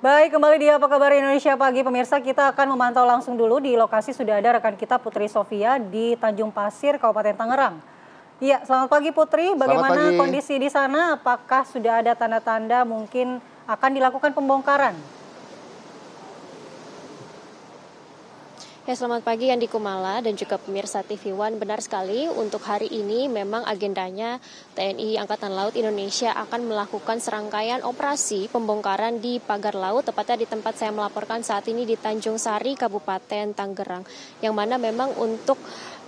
Baik, kembali di Apa Kabar Indonesia Pagi. Pemirsa, kita akan memantau langsung dulu di lokasi sudah ada rekan kita Putri Sofia di Tanjung Pasir, Kabupaten Tangerang. Iya, selamat pagi Putri. Bagaimana kondisi di sana? Apakah sudah ada tanda-tanda mungkin akan dilakukan pembongkaran? Ya, selamat pagi Andi Kumala dan juga pemirsa TV One. Benar sekali, untuk hari ini memang agendanya TNI Angkatan Laut Indonesia akan melakukan serangkaian operasi pembongkaran di pagar laut, tepatnya di tempat saya melaporkan saat ini di Tanjung Sari, Kabupaten Tangerang. Yang mana memang untuk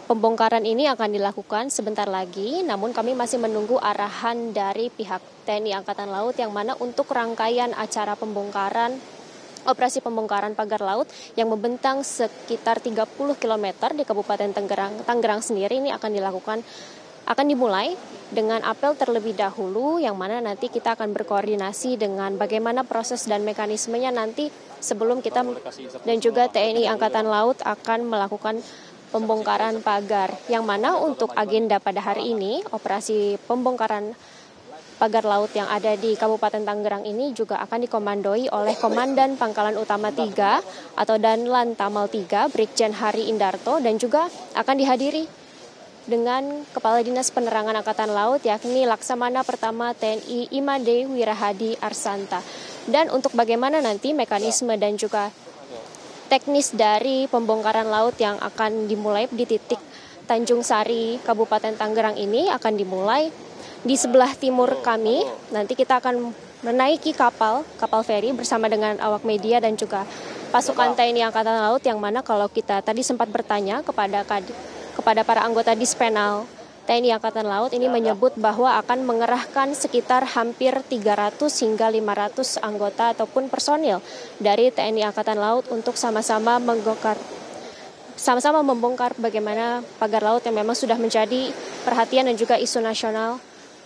pembongkaran ini akan dilakukan sebentar lagi, namun kami masih menunggu arahan dari pihak TNI Angkatan Laut yang mana untuk rangkaian acara pembongkaran operasi pembongkaran pagar laut yang membentang sekitar 30 km di Kabupaten Tangerang sendiri ini akan dimulai dengan apel terlebih dahulu, yang mana nanti kita akan berkoordinasi dengan bagaimana proses dan mekanismenya nanti sebelum kita dan juga TNI Angkatan Laut akan melakukan pembongkaran pagar, yang mana untuk agenda pada hari ini operasi pembongkaran pagar laut yang ada di Kabupaten Tangerang ini juga akan dikomandoi oleh Komandan Pangkalan Utama 3 atau Danlan Tamal 3, Brigjen Hari Indarto, dan juga akan dihadiri dengan Kepala Dinas Penerangan Angkatan Laut yakni Laksamana Pertama TNI Imade Wirahadi Arsanta. Dan untuk bagaimana nanti mekanisme dan juga teknis dari pembongkaran laut yang akan dimulai di titik Tanjung Sari, Kabupaten Tangerang ini akan dimulai di sebelah timur kami. Nanti kita akan menaiki kapal feri bersama dengan awak media dan juga pasukan TNI Angkatan Laut, yang mana kalau kita tadi sempat bertanya kepada para anggota Dispenal TNI Angkatan Laut ini menyebut bahwa akan mengerahkan sekitar hampir 300 hingga 500 anggota ataupun personil dari TNI Angkatan Laut untuk sama-sama membongkar bagaimana pagar laut yang memang sudah menjadi perhatian dan juga isu nasional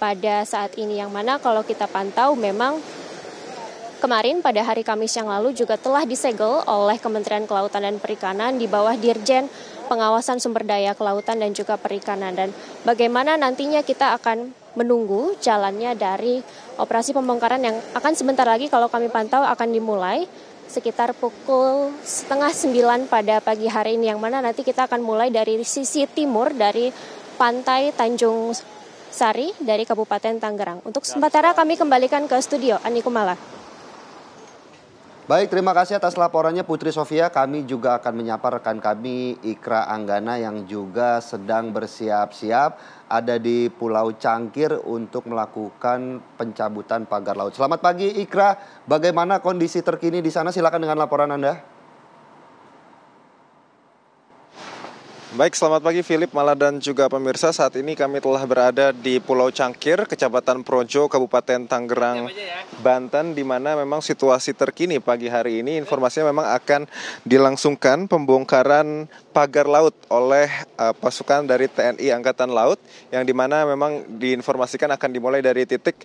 pada saat ini, yang mana kalau kita pantau memang kemarin pada hari Kamis yang lalu juga telah disegel oleh Kementerian Kelautan dan Perikanan di bawah Dirjen Pengawasan Sumber Daya Kelautan dan juga Perikanan. Dan bagaimana nantinya kita akan menunggu jalannya dari operasi pembongkaran yang akan sebentar lagi kalau kami pantau akan dimulai sekitar pukul 8:30 pada pagi hari ini, yang mana nanti kita akan mulai dari sisi timur dari pantai Tanjung Sari dari Kabupaten Tangerang. Untuk sementara kami kembalikan ke studio, Andi Kumala. Baik, terima kasih atas laporannya Putri Sofia. Kami juga akan menyapa rekan kami Ikra Anggana yang juga sedang bersiap-siap ada di Pulau Cangkir untuk melakukan pencabutan pagar laut. Selamat pagi Ikra, bagaimana kondisi terkini di sana? Silakan dengan laporan Anda. Baik, selamat pagi Philip, Mala dan juga pemirsa. Saat ini kami telah berada di Pulau Cangkir, Kecamatan Projo, Kabupaten Tangerang, Banten, di mana memang situasi terkini pagi hari ini informasinya memang akan dilangsungkan pembongkaran pagar laut oleh pasukan dari TNI Angkatan Laut, yang dimana memang diinformasikan akan dimulai dari titik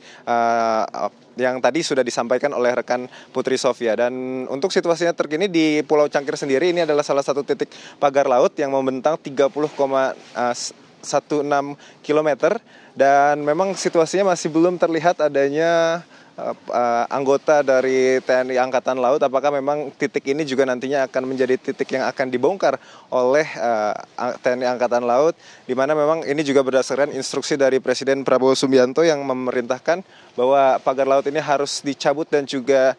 yang tadi sudah disampaikan oleh rekan Putri Sofia. Dan untuk situasinya terkini di Pulau Cangkir sendiri, ini adalah salah satu titik pagar laut yang membentang 30,16 km, dan memang situasinya masih belum terlihat adanya anggota dari TNI Angkatan Laut. Apakah memang titik ini juga nantinya akan menjadi titik yang akan dibongkar oleh TNI Angkatan Laut, di mana memang ini juga berdasarkan instruksi dari Presiden Prabowo Subianto yang memerintahkan bahwa pagar laut ini harus dicabut dan juga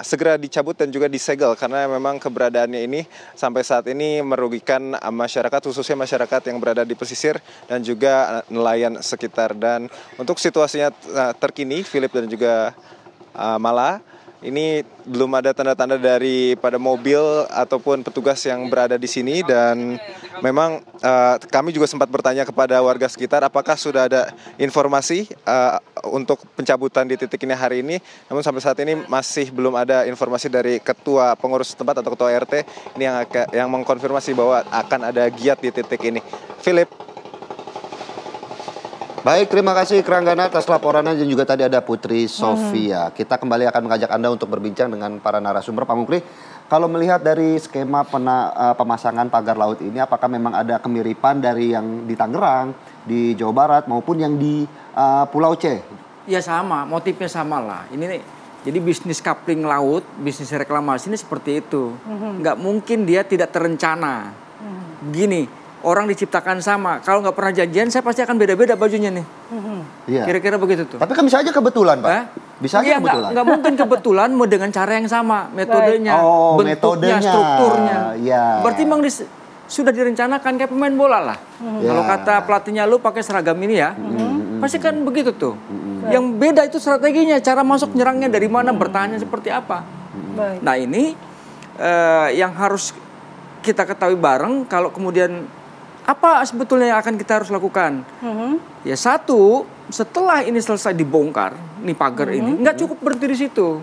segera dicabut dan juga disegel, karena memang keberadaannya ini sampai saat ini merugikan masyarakat, khususnya masyarakat yang berada di pesisir dan juga nelayan sekitar. Dan untuk situasinya terkini, Philip dan juga Mala, ini belum ada tanda-tanda daripada mobil ataupun petugas yang berada di sini, dan memang kami juga sempat bertanya kepada warga sekitar apakah sudah ada informasi untuk pencabutan di titik ini hari ini. Namun sampai saat ini masih belum ada informasi dari ketua pengurus tempat atau ketua RT ini yang mengkonfirmasi bahwa akan ada giat di titik ini. Philip. Baik, terima kasih Ikra Anggana atas laporannya, dan juga tadi ada Putri Sofia. Kita kembali akan mengajak Anda untuk berbincang dengan para narasumber. Pak Mukri, kalau melihat dari skema pemasangan pagar laut ini, apakah memang ada kemiripan dari yang di Tangerang, di Jawa Barat, maupun yang di Pulau C? Ya sama, motifnya sama lah. Ini Jadi bisnis coupling laut, bisnis reklamasi ini seperti itu. Nggak mungkin dia tidak terencana. Begini, orang diciptakan sama. Kalau nggak pernah janjian, saya pasti akan beda-beda bajunya nih. Iya. Kira-kira begitu tuh. Tapi kan bisa aja kebetulan, Pak. Hah? Bisa aja Iya, kebetulan. nggak mungkin kebetulan mau dengan cara yang sama. Metodenya, Oh, bentuknya, metodenya. strukturnya. Iya. Berarti memang sudah direncanakan kayak pemain bola lah. Kalau Ya. kata pelatihnya lu pakai seragam ini ya, pasti kan begitu tuh. Yang beda itu strateginya, cara masuk nyerangnya dari mana, bertahannya seperti apa. Baik. Nah ini yang harus kita ketahui bareng. Kalau kemudian apa sebetulnya yang akan kita harus lakukan? Ya satu, setelah ini selesai dibongkar, nih pagar ini, nggak cukup berhenti di situ.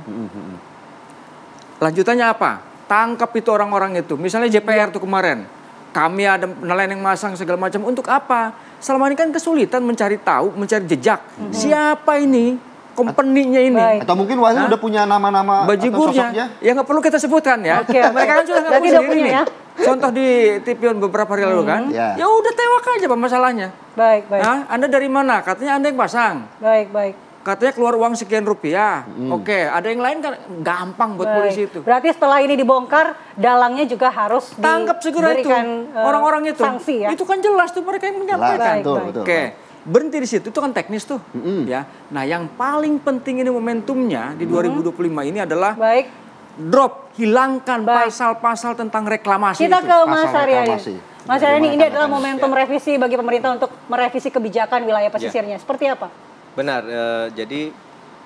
Lanjutannya apa? Tangkap itu orang-orang itu. Misalnya JPR tuh kemarin, kami ada nelayan yang masang segala macam. Untuk apa? Selama ini kan kesulitan mencari tahu, mencari jejak. Siapa ini? Company-nya ini. Baik. Atau mungkin Wahyu udah punya nama-nama atau sosoknya? Bajigurnya. Ya nggak perlu kita sebutkan ya. Oke. Mereka kan sudah ngaku Berarti udah sendiri punya nih. ya? Contoh di TV beberapa hari lalu kan. Ya. Ya udah tewak aja Pak masalahnya. Baik, baik. Hah? Anda dari mana? Katanya Anda yang pasang. Baik, baik. Katanya keluar uang sekian rupiah. Oke, ada yang lain kan gampang buat polisi itu. Berarti setelah ini dibongkar, dalangnya juga harus Tangkap segera itu diberikan orang-orang itu. sanksi ya. Itu kan jelas tuh mereka yang menyampaikan. Baik, baik. Betul. Oke, berhenti di situ itu kan teknis tuh, ya. Nah, yang paling penting ini momentumnya di 2025 ini adalah Baik. drop, hilangkan Baik. pasal-pasal tentang reklamasi Kita itu. ke Mas Pasal Haryadi. reklamasi. Mas Haryadi, ini Bagaimana adalah tanggapannya? momentum revisi bagi pemerintah untuk merevisi kebijakan wilayah pesisirnya. Seperti apa? Benar, jadi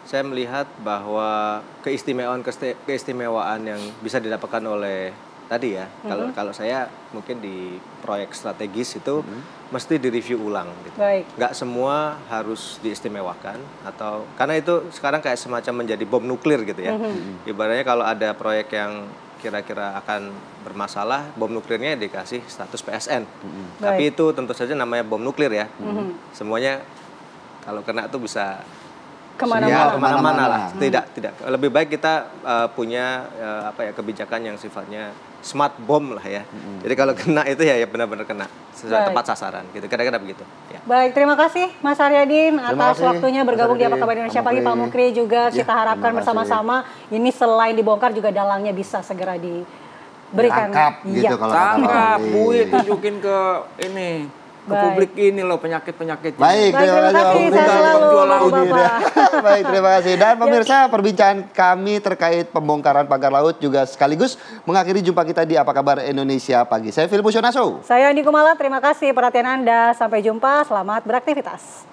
saya melihat bahwa keistimewaan yang bisa didapatkan oleh tadi ya, kalau saya mungkin di proyek strategis itu mesti direview ulang gitu. Baik. Nggak semua harus diistimewakan atau karena itu sekarang kayak semacam menjadi bom nuklir gitu ya. Ibaratnya kalau ada proyek yang kira-kira akan bermasalah, bom nuklirnya dikasih status PSN. Tapi itu tentu saja namanya bom nuklir ya. Semuanya kalau kena tuh bisa Kemana-mana. kemana-mana lah. Tidak. Lebih baik kita punya kebijakan yang sifatnya smart bomb lah ya. Jadi kalau kena itu ya benar-benar kena sesuai tepat sasaran gitu. Kadang-kadang begitu. Ya. Baik, terima kasih Mas Haryadin atas kasih, waktunya bergabung Mas di Apa Kabar Haryadi, Indonesia Pagi. Pak Mukri juga kita harapkan terima kasih. bersama-sama ini selain dibongkar juga dalangnya bisa segera diberikan. Ditangkap gitu Iya. kalau kata Tangkap, Pak Wahyu. Bui tunjukin ke ini, ke Baik. publik ini loh penyakit-penyakit. Baik, Baik, terima kasih. Pak Sehat Budi. selalu, Jual laut. Bapak. Baik, terima kasih. Dan pemirsa, perbincangan kami terkait pembongkaran pagar laut juga sekaligus mengakhiri jumpa kita di Apa Kabar Indonesia Pagi. Saya Filipus Yonaso. Saya Andi Kumala, terima kasih perhatian Anda. Sampai jumpa, selamat beraktivitas.